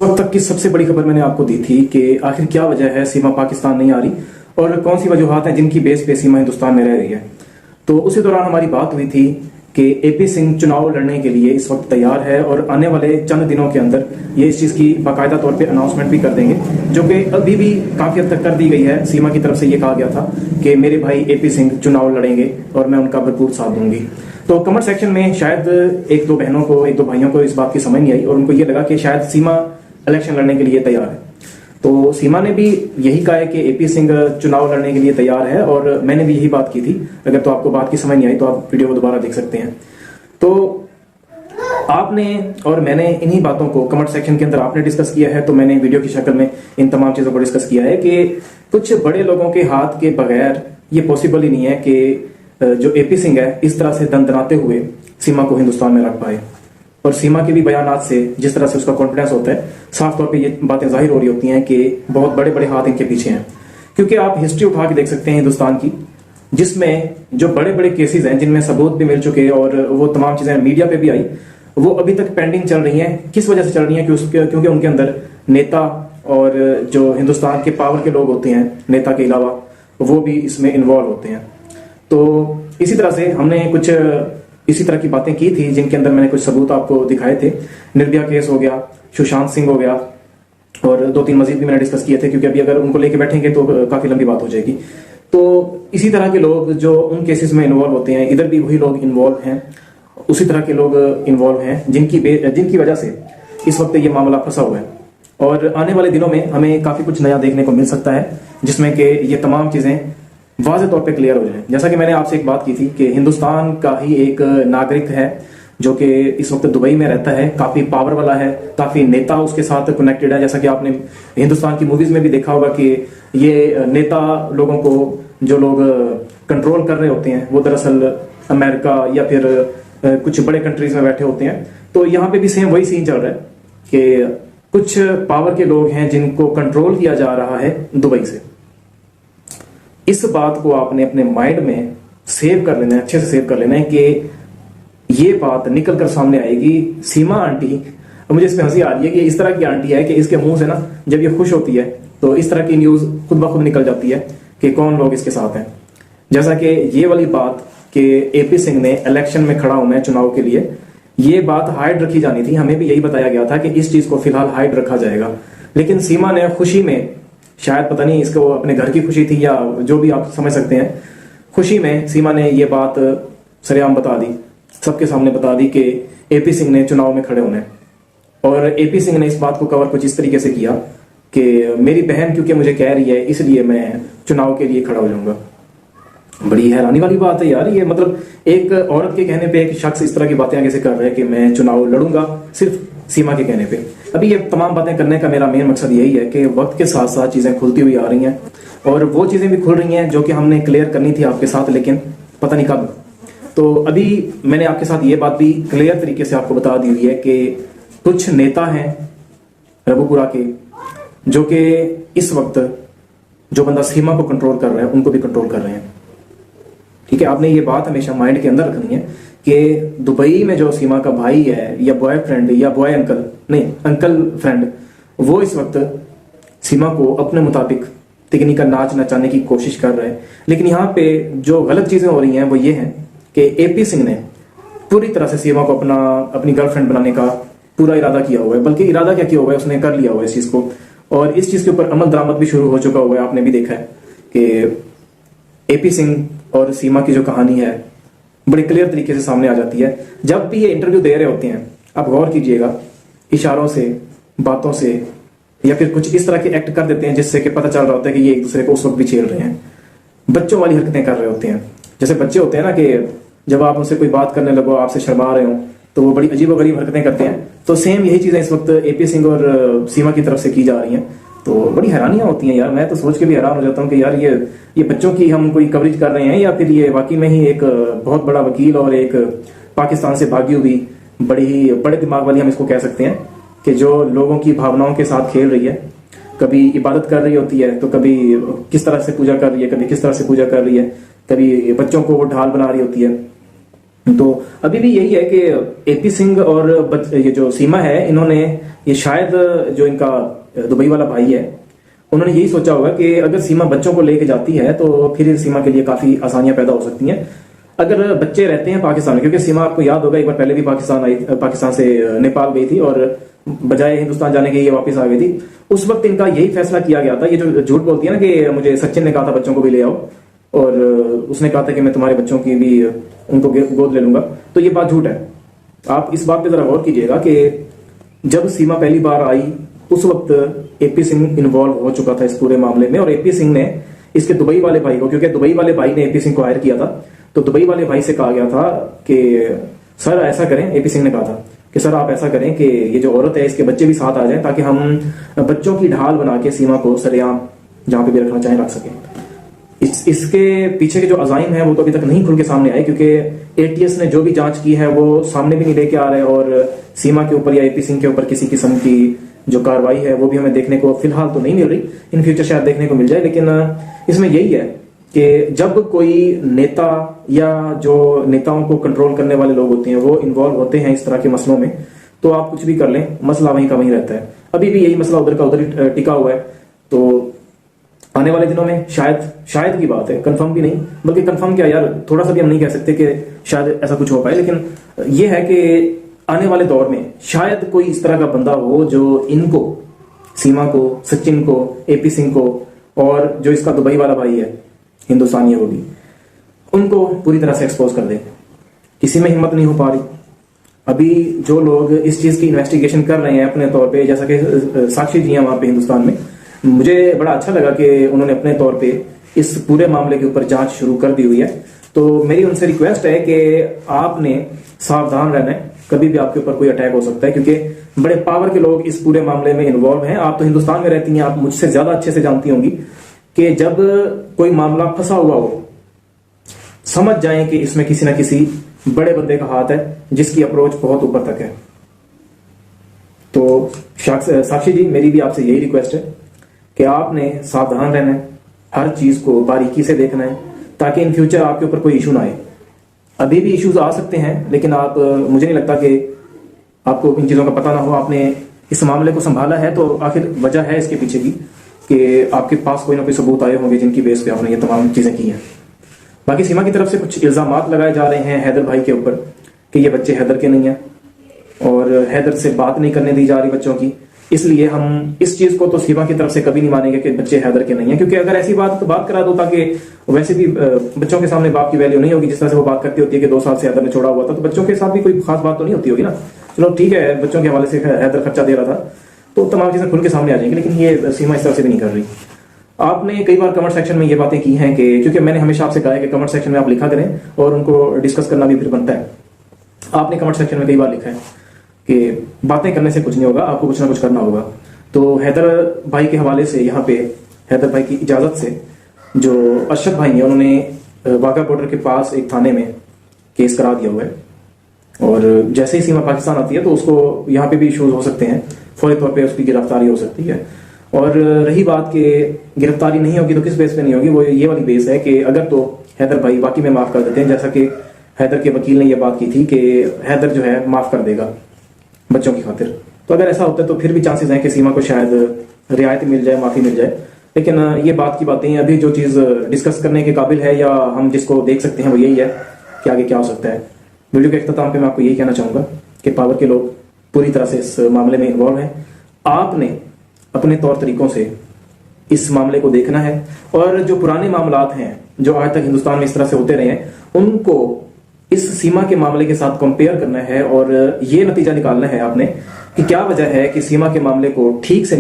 वक्त तक की सबसे बड़ी खबर मैंने आपको दी थी कि आखिर क्या वजह है सीमा पाकिस्तान नहीं आ रही और कौन सी वजूहत हैं जिनकी बेस पे सीमा हिंदुस्तान में रह रही है। तो उसी दौरान हमारी बात हुई थी कि एपी सिंह चुनाव लड़ने के लिए इस वक्त तैयार है और आने वाले चंद दिनों के अंदर ये इस चीज़ की बाकायदा तौर पे अनाउंसमेंट भी कर देंगे, जो कि अभी भी काफ़ी हद तक कर दी गई है। सीमा की तरफ से ये कहा गया था कि मेरे भाई एपी सिंह चुनाव लड़ेंगे और मैं उनका भरपूर साथ दूंगी। तो कमेंट सेक्शन में शायद एक दो भाइयों को इस बात की समझ नहीं आई और उनको ये लगा कि शायद सीमा इलेक्शन लड़ने के लिए तैयार है। तो सीमा ने भी यही कहा है कि एपी सिंह चुनाव लड़ने के लिए तैयार है और मैंने भी यही बात की थी। अगर तो आपको बात की समझ नहीं आई तो आप वीडियो को दोबारा देख सकते हैं। तो आपने और मैंने इन्हीं बातों को कमेंट सेक्शन के अंदर आपने डिस्कस किया है, तो मैंने वीडियो की शक्ल में इन तमाम चीजों को डिस्कस किया है कि कुछ बड़े लोगों के हाथ के बगैर ये पॉसिबल ही नहीं है कि जो एपी सिंह है इस तरह से दंदनाते हुए सीमा को हिंदुस्तान में रख पाए। और सीमा के भी बयानात से जिस तरह से उसका कॉन्फिडेंस होता है, साफ तौर पे ये बातें जाहिर हो रही होती हैं कि बहुत बड़े बड़े हाथ इनके पीछे हैं। क्योंकि आप हिस्ट्री उठा के देख सकते हैं हिंदुस्तान की, जिसमें जो बड़े बड़े केसेस हैं जिनमें सबूत भी मिल चुके और वो तमाम चीजें मीडिया पे भी आई, वो अभी तक पेंडिंग चल रही हैं। किस वजह से चल रही हैं? क्योंकि उनके अंदर नेता और जो हिंदुस्तान के पावर के लोग होते हैं नेता के अलावा, वो भी इसमें इन्वॉल्व होते हैं। तो इसी तरह से हमने कुछ इसी तरह की बातें की थी जिनके अंदर मैंने कुछ सबूत आपको दिखाए थे। निर्भया केस हो गया, सुशांत सिंह हो गया और दो तीन मजीद भी मैंने डिस्कस किए थे, क्योंकि अभी अगर उनको लेके बैठेंगे तो काफी लंबी बात हो जाएगी। तो इसी तरह के लोग जो उन केसेस में इन्वॉल्व होते हैं, इधर भी वही लोग इन्वॉल्व हैं, उसी तरह के लोग इन्वॉल्व हैं जिनकी वजह से इस वक्त ये मामला फंसा हुआ है। और आने वाले दिनों में हमें काफी कुछ नया देखने को मिल सकता है, जिसमें कि ये तमाम चीजें वाज़े तौर पे क्लियर हो जाए। जैसा कि मैंने आपसे एक बात की थी कि हिंदुस्तान का ही एक नागरिक है जो कि इस वक्त दुबई में रहता है, काफी पावर वाला है, काफी नेता उसके साथ कनेक्टेड है। जैसा कि आपने हिंदुस्तान की मूवीज में भी देखा होगा कि ये नेता लोगों को जो लोग कंट्रोल कर रहे होते हैं वो दरअसल अमेरिका या फिर कुछ बड़े कंट्रीज में बैठे होते हैं। तो यहाँ पे भी सेम वही सीन चल रहा है कि कुछ पावर के लोग हैं जिनको कंट्रोल किया जा रहा है दुबई से। इस बात को आपने अपने माइंड में सेव कर लेना है, अच्छे से सेव कर लेना है कि ये बात निकल कर सामने आएगी। सीमा आंटी, मुझे इसमें हंसी आ रही है कि इस तरह की आंटी है कि इसके मुंह से ना जब ये खुश होती है तो इस तरह की न्यूज खुद ब खुद निकल जाती है कि कौन लोग इसके साथ हैं। जैसा कि ये वाली बात कि एपी सिंह ने इलेक्शन में खड़ा होना है चुनाव के लिए, ये बात हाइड रखी जानी थी। हमें भी यही बताया गया था कि इस चीज को फिलहाल हाइड रखा जाएगा, लेकिन सीमा ने खुशी में, शायद पता नहीं इसको अपने घर की खुशी थी या जो भी आप समझ सकते हैं, खुशी में सीमा ने ये बात सरेआम बता दी, सबके सामने बता दी कि एपी सिंह ने चुनाव में खड़े होना है। और एपी सिंह ने इस बात को कवर कुछ इस तरीके से किया कि मेरी बहन क्योंकि मुझे कह रही है इसलिए मैं चुनाव के लिए खड़ा हो जाऊंगा। बड़ी हैरानी वाली बात है यार ये, मतलब एक औरत के कहने पे एक शख्स इस तरह की बातें आगे से कर रहा है कि मैं चुनाव लड़ूंगा सिर्फ सीमा के कहने पे। अभी ये तमाम बातें करने का मेरा मेन मकसद यही है कि वक्त के साथ साथ चीजें खुलती हुई आ रही हैं और वो चीजें भी खुल रही हैं जो कि हमने क्लियर करनी थी आपके साथ, लेकिन पता नहीं कब। तो अभी मैंने आपके साथ ये बात भी क्लियर तरीके से आपको बता दी हुई है कि कुछ नेता हैं रघुपुरा के जो कि इस वक्त जो बंदा सीमा को कंट्रोल कर रहा है उनको भी कंट्रोल कर रहे हैं। ठीक है, आपने ये बात हमेशा माइंड के अंदर रखनी है कि दुबई में जो सीमा का भाई है या बॉयफ्रेंड या बॉय अंकल नहीं अंकल फ्रेंड, वो इस वक्त सीमा को अपने मुताबिक तिकनी का नाच नचाने की कोशिश कर रहे हैं। लेकिन यहाँ पे जो गलत चीजें हो रही हैं वो ये हैं कि एपी सिंह ने पूरी तरह से सीमा को अपनी गर्लफ्रेंड बनाने का पूरा इरादा किया हुआ है। बल्कि इरादा क्या किया हुआ है, उसने कर लिया हुआ है इस चीज को, और इस चीज के ऊपर अमल दरामद भी शुरू हो चुका हुआ है। आपने भी देखा है कि एपी सिंह और सीमा की जो कहानी है बड़े क्लियर तरीके से सामने आ जाती है। जब भी ये इंटरव्यू दे रहे होते हैं, आप गौर कीजिएगा, इशारों से, बातों से या फिर कुछ इस तरह के एक्ट कर देते हैं जिससे कि पता चल रहा होता है कि ये एक दूसरे को उस वक्त भी छेड़ रहे हैं। बच्चों वाली हरकतें कर रहे होते हैं, जैसे बच्चे होते हैं ना कि जब आप उनसे कोई बात करने लगो, आपसे शर्मा रहे हो, तो वो बड़ी अजीब गरीब हरकतें करते हैं। तो सेम यही चीजें इस वक्त एपी सिंह और सीमा की तरफ से की जा रही हैं। तो बड़ी हैरानियां होती हैं यार, मैं तो सोच के भी हैरान हो जाता हूँ कि यार ये बच्चों की हम कोई कवरेज कर रहे हैं या फिर ये वाकई में ही एक बहुत बड़ा वकील और एक पाकिस्तान से भागी हुई बड़े दिमाग वाली हम इसको कह सकते हैं कि जो लोगों की भावनाओं के साथ खेल रही है। कभी इबादत कर रही होती है तो कभी किस तरह से पूजा कर रही है, कभी किस तरह से पूजा कर रही है, कभी बच्चों को वो ढाल बना रही होती है। तो अभी भी यही है कि एपी सिंह और ये जो सीमा है, इन्होंने ये शायद जो इनका दुबई वाला भाई है, उन्होंने यही सोचा होगा कि अगर सीमा बच्चों को लेके जाती है तो फिर सीमा के लिए काफी आसानियां पैदा हो सकती हैं अगर बच्चे रहते हैं पाकिस्तान में। क्योंकि सीमा आपको याद होगा एक बार पहले भी पाकिस्तान से नेपाल गई थी और बजाय हिंदुस्तान जाने के ये वापस आ गई थी। उस वक्त इनका यही फैसला किया गया था, ये जो झूठ बोलती है ना कि मुझे सचिन ने कहा था बच्चों को भी ले आओ, और उसने कहा था कि मैं तुम्हारे बच्चों की भी उनको गोद ले लूंगा, तो ये बात झूठ है। आप इस बात पे जरा गौर कीजिएगा कि जब सीमा पहली बार आई उस वक्त एपी सिंह इन्वॉल्व हो चुका था इस पूरे मामले में, और एपी सिंह ने इसके दुबई वाले भाई को, क्योंकि दुबई वाले भाई ने एपी सिंह को हायर किया था, तो दुबई वाले भाई से कहा गया था कि सर ऐसा करें, एपी सिंह ने कहा था कि सर आप ऐसा करें कि ये जो औरत है इसके बच्चे भी साथ आ जाएं ताकि हम बच्चों की ढाल बना के सीमा को सरेआम जहां पे भी रखना चाहें रख सकें। इसके पीछे के जो अजाइम है वो तो अभी तक नहीं खुल के सामने आए, क्योंकि एटीएस ने जो भी जांच की है वो सामने भी नहीं लेके आ रहे, और सीमा के ऊपर या एपी सिंह के ऊपर किसी किस्म की जो कार्रवाई है वो भी हमें देखने को फिलहाल तो नहीं मिल रही। इन फ्यूचर शायद देखने को मिल जाए, लेकिन इसमें यही है कि जब कोई नेता या जो नेताओं को कंट्रोल करने वाले लोग होते हैं वो इन्वॉल्व होते हैं इस तरह के मसलों में, तो आप कुछ भी कर लें, मसला वहीं का वहीं रहता है। अभी भी यही मसला उधर का उधर ही टिका हुआ है। तो आने वाले दिनों में शायद की बात है, कंफर्म भी नहीं, बल्कि कंफर्म क्या यार, थोड़ा सा भी हम नहीं कह सकते कि शायद ऐसा कुछ हो पाए, लेकिन यह है कि आने वाले दौर में शायद कोई इस तरह का बंदा हो जो इनको, सीमा को, सचिन को, एपी सिंह को, और जो इसका दुबई वाला भाई है हिंदुस्तानी है वो भी, उनको पूरी तरह से एक्सपोज कर दे। किसी में हिम्मत नहीं हो पा रही। अभी जो लोग इस चीज की इन्वेस्टिगेशन कर रहे हैं अपने तौर पे, जैसा कि साक्षी जी हैं वहां पे हिंदुस्तान में, मुझे बड़ा अच्छा लगा कि उन्होंने अपने तौर पे इस पूरे मामले के ऊपर जांच शुरू कर दी हुई है। तो मेरी उनसे रिक्वेस्ट है कि आपने सावधान रहना है, कभी भी आपके ऊपर कोई अटैक हो सकता है, क्योंकि बड़े पावर के लोग इस पूरे मामले में इन्वॉल्व हैं। आप तो हिंदुस्तान में रहती हैं, आप मुझसे ज्यादा अच्छे से जानती होंगी कि जब कोई मामला फंसा हुआ हो, समझ जाएं कि इसमें किसी ना किसी बड़े बंदे का हाथ है जिसकी अप्रोच बहुत ऊपर तक है। तो साक्षी जी, मेरी भी आपसे यही रिक्वेस्ट है कि आपने सावधान रहना है, हर चीज को बारीकी से देखना है, ताकि इन फ्यूचर आपके ऊपर कोई इशू ना आए। अभी भी इश्यूज आ सकते हैं, लेकिन आप, मुझे नहीं लगता कि आपको इन चीजों का पता ना हो। आपने इस मामले को संभाला है तो आखिर वजह है इसके पीछे की कि आपके पास कोई ना कोई सबूत आए होंगे जिनकी बेस पे आपने ये तमाम चीजें की हैं। बाकी सीमा की तरफ से कुछ इल्जामात लगाए जा रहे हैं हैदर भाई के ऊपर कि ये बच्चे हैदर के नहीं हैं और हैदर से बात नहीं करने दी जा रही बच्चों की, इसलिए हम इस चीज को तो सीमा की तरफ से कभी नहीं मानेंगे कि बच्चे हैदर के नहीं हैं। क्योंकि अगर ऐसी बात तो बात करा दो, ताकि वैसे भी बच्चों के सामने बाप की वैल्यू नहीं होगी जिस तरह से वो बात करती होती है कि 2 साल से हैदर ने छोड़ा हुआ था, तो बच्चों के साथ भी कोई खास बात तो नहीं होती होगी ना। चलो ठीक है, बच्चों के हवाले से हैदर खर्चा दे रहा था तो तमाम चीजें खुल के सामने आ जाएंगी, लेकिन ये सीमा इस तरह से भी नहीं कर रही। आपने कई बार कमेंट सेक्शन में ये बातें की हैं कि, क्योंकि मैंने हमेशा आपसे कहा है कि कमेंट सेक्शन में आप लिखा करें और उनको डिस्कस करना भी फिर बनता है। आपने कमेंट सेक्शन में कई बार लिखा है कि बातें करने से कुछ नहीं होगा, आपको कुछ ना कुछ करना होगा। तो हैदर भाई के हवाले से यहाँ पे हैदर भाई की इजाजत से जो अरशद भाई हैं उन्होंने वाघा बॉर्डर के पास एक थाने में केस करा दिया हुआ है, और जैसे ही सीमा पाकिस्तान आती है तो उसको यहाँ पे भी इश्यूज हो सकते हैं, फौरी तौर पे उसकी गिरफ्तारी हो सकती है। और रही बात कि गिरफ्तारी नहीं होगी तो किस बेस पे नहीं होगी, वो ये वाली बेस है कि अगर तो हैदर भाई वाकई में माफ कर देते हैं, जैसा कि हैदर के वकील ने यह बात की थी कि हैदर जो है माफ कर देगा बच्चों की खातिर, तो अगर ऐसा होता है तो फिर भी चांसेस हैं कि सीमा को शायद रियायत मिल जाए, माफी मिल जाए। लेकिन ये बात की बातें, अभी जो चीज डिस्कस करने के काबिल है या हम जिसको देख सकते हैं वो यही है कि आगे क्या हो सकता है। वीडियो के अख्ताम पे मैं आपको यही कहना चाहूंगा कि पावर के लोग पूरी तरह से इस मामले में इन्वॉल्व हैं। आपने अपने तौर तरीकों से इस मामले को देखना है, और जो पुराने मामलात हैं जो आज तक हिंदुस्तान में इस तरह से होते रहे हैं उनको इस सीमा के मामले के साथ कंपेयर करना है, और ये नतीजा निकालना है आपने कि क्या वजह है कि सीमा के मामले को ठीक से